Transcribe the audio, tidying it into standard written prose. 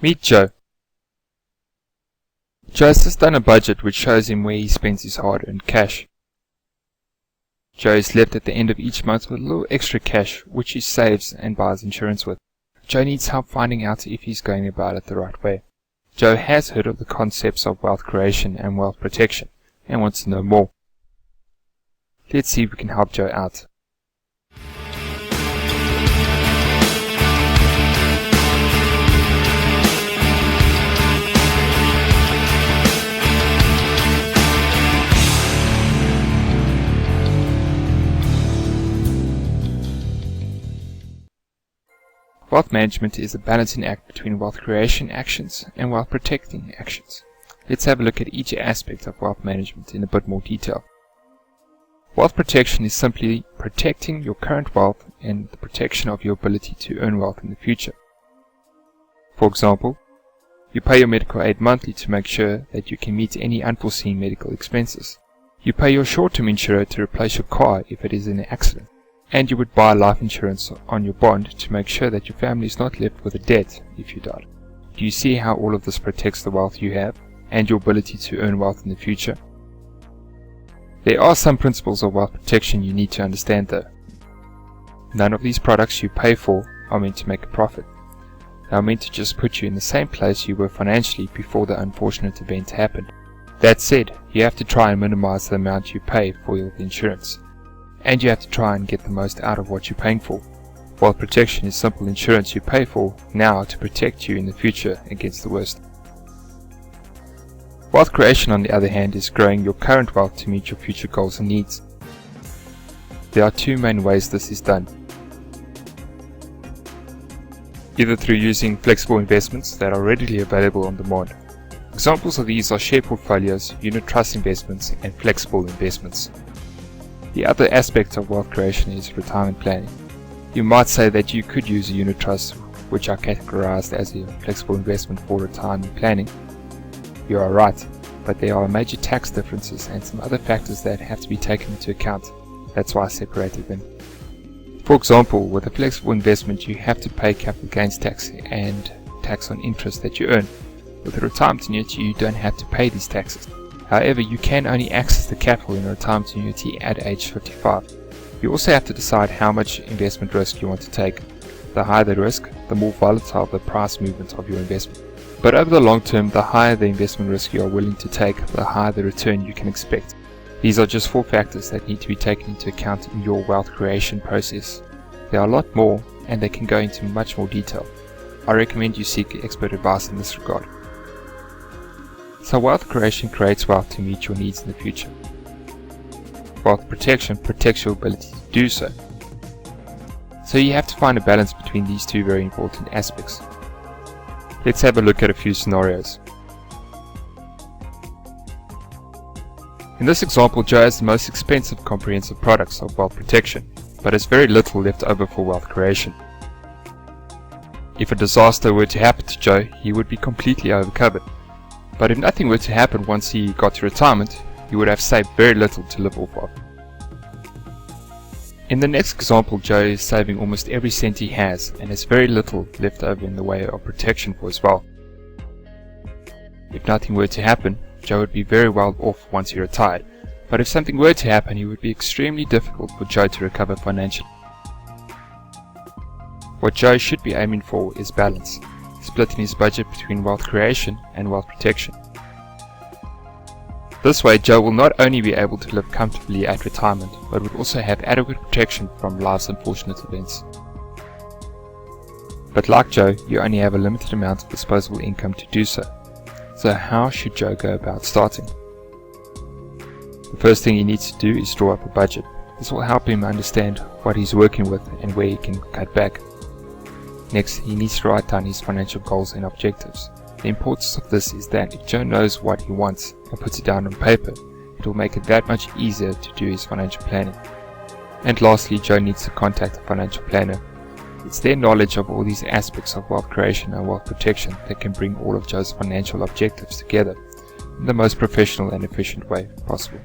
Meet Joe. Joe has just done a budget which shows him where he spends his hard-earned cash. Joe is left at the end of each month with a little extra cash which he saves and buys insurance with. Joe needs help finding out if he's going about it the right way. Joe has heard of the concepts of wealth creation and wealth protection and wants to know more. Let's see if we can help Joe out. Wealth management is a balancing act between wealth creation actions and wealth protecting actions. Let's have a look at each aspect of wealth management in a bit more detail. Wealth protection is simply protecting your current wealth and the protection of your ability to earn wealth in the future. For example, you pay your medical aid monthly to make sure that you can meet any unforeseen medical expenses. You pay your short-term insurer to replace your car if it is in an accident. And you would buy life insurance on your bond to make sure that your family is not left with a debt if you died. Do you see how all of this protects the wealth you have and your ability to earn wealth in the future? There are some principles of wealth protection you need to understand though. None of these products you pay for are meant to make a profit. They are meant to just put you in the same place you were financially before the unfortunate event happened. That said, you have to try and minimize the amount you pay for your insurance. And you have to try and get the most out of what you're paying for. Wealth protection is simple insurance you pay for now to protect you in the future against the worst. Wealth creation, on the other hand, is growing your current wealth to meet your future goals and needs. There are two main ways this is done. Either through using flexible investments that are readily available on demand. Examples of these are share portfolios, unit trust investments, and flexible investments. The other aspect of wealth creation is retirement planning. You might say that you could use a unit trust, which are categorized as a flexible investment for retirement planning. You are right, but there are major tax differences and some other factors that have to be taken into account. That's why I separated them. For example, with a flexible investment you have to pay capital gains tax and tax on interest that you earn. With a retirement annuity you don't have to pay these taxes. However, you can only access the capital in a retirement annuity at age 55. You also have to decide how much investment risk you want to take. The higher the risk, the more volatile the price movement of your investment. But over the long term, the higher the investment risk you are willing to take, the higher the return you can expect. These are just 4 factors that need to be taken into account in your wealth creation process. There are a lot more, and they can go into much more detail. I recommend you seek expert advice in this regard. So wealth creation creates wealth to meet your needs in the future. Wealth protection protects your ability to do so. So you have to find a balance between these two very important aspects. Let's have a look at a few scenarios. In this example, Joe has the most expensive comprehensive products of wealth protection, but has very little left over for wealth creation. If a disaster were to happen to Joe, he would be completely overcovered. But if nothing were to happen once he got to retirement, he would have saved very little to live off of. In the next example, Joe is saving almost every cent he has and has very little left over in the way of protection for his wealth. If nothing were to happen, Joe would be very well off once he retired, but if something were to happen, it would be extremely difficult for Joe to recover financially. What Joe should be aiming for is balance, splitting his budget between wealth creation and wealth protection. This way, Joe will not only be able to live comfortably at retirement, but would also have adequate protection from life's unfortunate events. But like Joe, you only have a limited amount of disposable income to do so. So how should Joe go about starting? The first thing he needs to do is draw up a budget. This will help him understand what he's working with and where he can cut back. Next, he needs to write down his financial goals and objectives. The importance of this is that if Joe knows what he wants and puts it down on paper, it will make it that much easier to do his financial planning. And lastly, Joe needs to contact a financial planner. It's their knowledge of all these aspects of wealth creation and wealth protection that can bring all of Joe's financial objectives together in the most professional and efficient way possible.